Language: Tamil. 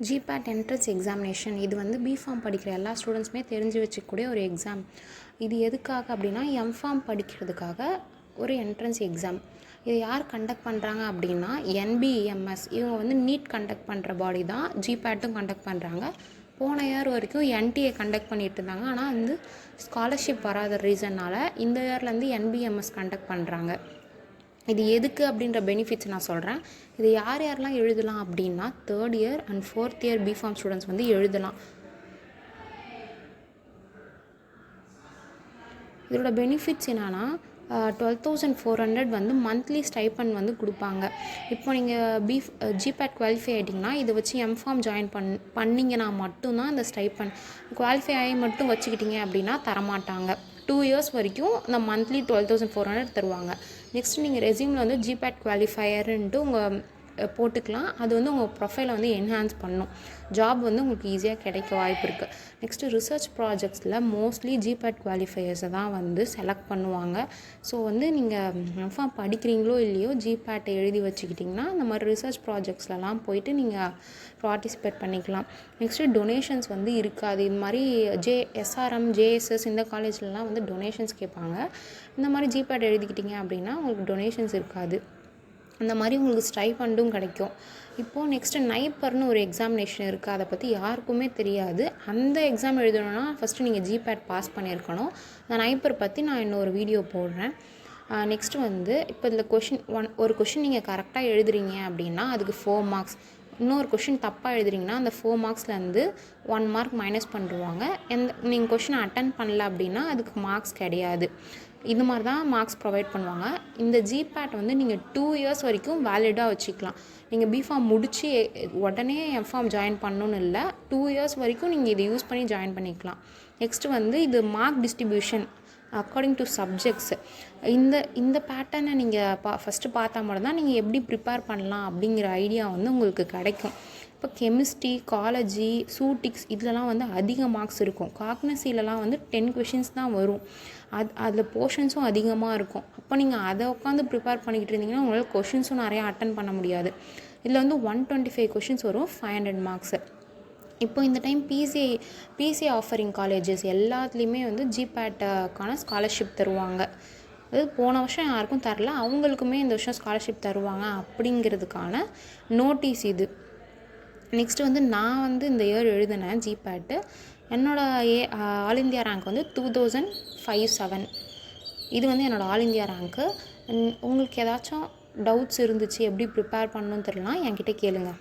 ஜிபேட் என்ட்ரன்ஸ் எக்ஸாமினேஷன் இது வந்து பிஃபார்ம் படிக்கிற எல்லா ஸ்டூடெண்ட்ஸுமே தெரிஞ்சு வச்சுக்கூடிய ஒரு எக்ஸாம். இது எதுக்காக அப்படின்னா எம்ஃபார்ம் படிக்கிறதுக்காக ஒரு என்ட்ரன்ஸ் எக்ஸாம். இதை யார் கண்டக்ட் பண்ணுறாங்க அப்படின்னா என்பிஎம்எஸ். இவங்க வந்து நீட் கண்டக்ட் பண்ணுற பாடி தான் ஜிபேட்டும் கண்டக்ட் பண்ணுறாங்க. போன இயர் வரைக்கும் என்டிஏ கண்டக்ட் பண்ணிகிட்டு இருந்தாங்க. ஆனால் வந்து ஸ்காலர்ஷிப் வராத ரீசன்னால் இந்த இயர்லேருந்து என்பிஎம்எஸ் கண்டக்ட் பண்ணுறாங்க. இது எதுக்கு அப்படின்ற பெனிஃபிட்ஸ் நான் சொல்கிறேன். இது யார் யாரெல்லாம் எழுதலாம் அப்படின்னா 3rd year and 4th year B Pharm students வந்து எழுதலாம். இதோட பெனிஃபிட்ஸ் என்னென்னா 12,400 வந்து மந்த்லி ஸ்டைப்பண்ட் வந்து கொடுப்பாங்க. இப்போ நீங்கள் ஜிபேட் குவாலிஃபை ஆகிட்டிங்கன்னா இதை வச்சு எம்ஃபார்ம் ஜாயின் பண்ணிங்கன்னா மட்டும்தான் இந்த ஸ்டைப்பண்ட். குவாலிஃபை ஆகி மட்டும் வச்சுக்கிட்டிங்க அப்படின்னா தரமாட்டாங்க. 2 இயர்ஸ் வரைக்கும் இந்த மந்த்லி 12,400 தருவாங்க. நெக்ஸ்ட் நீங்கள் ரெஸ்யூமில் வந்து ஜிபேட் குவாலிஃபையர்ன்ட்டு உங்கள் போட்டுக்கலாம். அது வந்து உங்கள் ப்ரொஃபைலை வந்து என்ஹான்ஸ் பண்ணும். ஜாப் வந்து உங்களுக்கு ஈஸியாக கிடைக்க வாய்ப்பு இருக்குது. நெக்ஸ்ட்டு ரிசர்ச் ப்ராஜெக்ட்ஸில் மோஸ்ட்லி ஜிபேட் குவாலிஃபையர்ஸை தான் வந்து செலக்ட் பண்ணுவாங்க. ஸோ வந்து நீங்கள் எம்ஃபார்ம் படிக்கிறீங்களோ இல்லையோ ஜிபேட்டை எழுதி வச்சுக்கிட்டிங்கன்னா இந்த மாதிரி ரிசர்ச் ப்ராஜெக்ட்ஸ்லாம் போயிட்டு நீங்கள் பார்ட்டிசிபேட் பண்ணிக்கலாம். நெக்ஸ்ட்டு டொனேஷன்ஸ் வந்து இருக்காது. இது மாதிரி எஸ்ஆர்எம் ஜேஎஸ்எஸ் இந்த காலேஜ்லலாம் வந்து டொனேஷன்ஸ் கேட்பாங்க. இந்த மாதிரி ஜிபேட் எழுதிக்கிட்டிங்க அப்படின்னா உங்களுக்கு டொனேஷன்ஸ் இருக்காது. அந்த மாதிரி உங்களுக்கு ஸ்டைஃபண்டும் கிடைக்கும். இப்போது நெக்ஸ்ட்டு நைப்பர்னு ஒரு எக்ஸாமினேஷன் இருக்குது. அதை பற்றி யாருக்குமே தெரியாது. அந்த எக்ஸாம் எழுதணுன்னா ஃபஸ்ட்டு நீங்கள் ஜிபேட் பாஸ் பண்ணியிருக்கணும். அந்த நைப்பர் பற்றி நான் இன்னொரு வீடியோ போடுறேன். நெக்ஸ்ட்டு வந்து இப்போ இதில் ஒரு கொஷின் நீங்கள் கரெக்டாக எழுதுறீங்க அப்படின்னா அதுக்கு 4 மார்க்ஸ். இன்னொரு கொஷின் தப்பாக எழுதுறீங்கன்னா அந்த 4 மார்க்ஸ்லேருந்து 1 மார்க் மைனஸ் பண்ணிடுவாங்க. நீங்கள் கொஷினை அட்டன் பண்ணல அப்படின்னா அதுக்கு மார்க்ஸ் கிடையாது. இது மாதிரி தான் மார்க்ஸ் ப்ரொவைட் பண்ணுவாங்க. இந்த ஜிபேட் வந்து நீங்கள் 2 இயர்ஸ் வரைக்கும் வேலிடாக வச்சுக்கலாம். நீங்கள் பிஃபார்ம் முடித்து உடனே எம்ஃபார்ம் ஜாயின் பண்ணணுன்னு இல்லை. 2 இயர்ஸ் வரைக்கும் நீங்கள் இதை யூஸ் பண்ணி ஜாயின் பண்ணிக்கலாம். நெக்ஸ்ட்டு வந்து இது mark distribution according to subjects. இந்த பேட்டர்னை நீங்கள் ஃபஸ்ட்டு பார்த்தா மட்டும் தான் நீங்கள் எப்படி ப்ரிப்பேர் பண்ணலாம் அப்படிங்கிற ஐடியா வந்து உங்களுக்கு கிடைக்கும். இப்போ கெமிஸ்ட்ரி, காலேஜி, சூட்டிக்ஸ் இதிலலாம் வந்து அதிக மார்க்ஸ் இருக்கும். காக்னசிலலாம் வந்து 10 கொஷின்ஸ் தான் வரும். அதில் போர்ஷன்ஸும் அதிகமாக இருக்கும். அப்போ நீங்கள் அதை உட்காந்து ப்ரிப்பேர் பண்ணிக்கிட்டு இருந்தீங்கன்னா உங்களால் கொஷின்ஸும் நிறையா அட்டன் பண்ண முடியாது. இதில் வந்து 125 கொஷின்ஸ் வரும், 500 மார்க்ஸு. இப்போ இந்த டைம் பிசிஐ ஆஃபரிங் காலேஜஸ் எல்லாத்துலேயுமே வந்து ஜிபேட்டுக்கான ஸ்காலர்ஷிப் தருவாங்க. அது போன வருஷம் யாருக்கும் தரல, அவங்களுக்குமே இந்த வருஷம் ஸ்காலர்ஷிப் தருவாங்க அப்படிங்கிறதுக்கான நோட்டீஸ் இது. நெக்ஸ்ட்டு வந்து நான் வந்து இந்த இயர் எழுதினேன் ஜிபேட்டு. என்னோடய ஆல் இந்தியா ரேங்க் வந்து 2057. இது வந்து என்னோடய ஆல் இந்தியா ரேங்க்கு. உங்களுக்கு ஏதாச்சும் டவுட்ஸ் இருந்துச்சு எப்படி ப்ரிப்பேர் பண்ணணும்னு தெரியலனா என்கிட்ட கேளுங்கள்.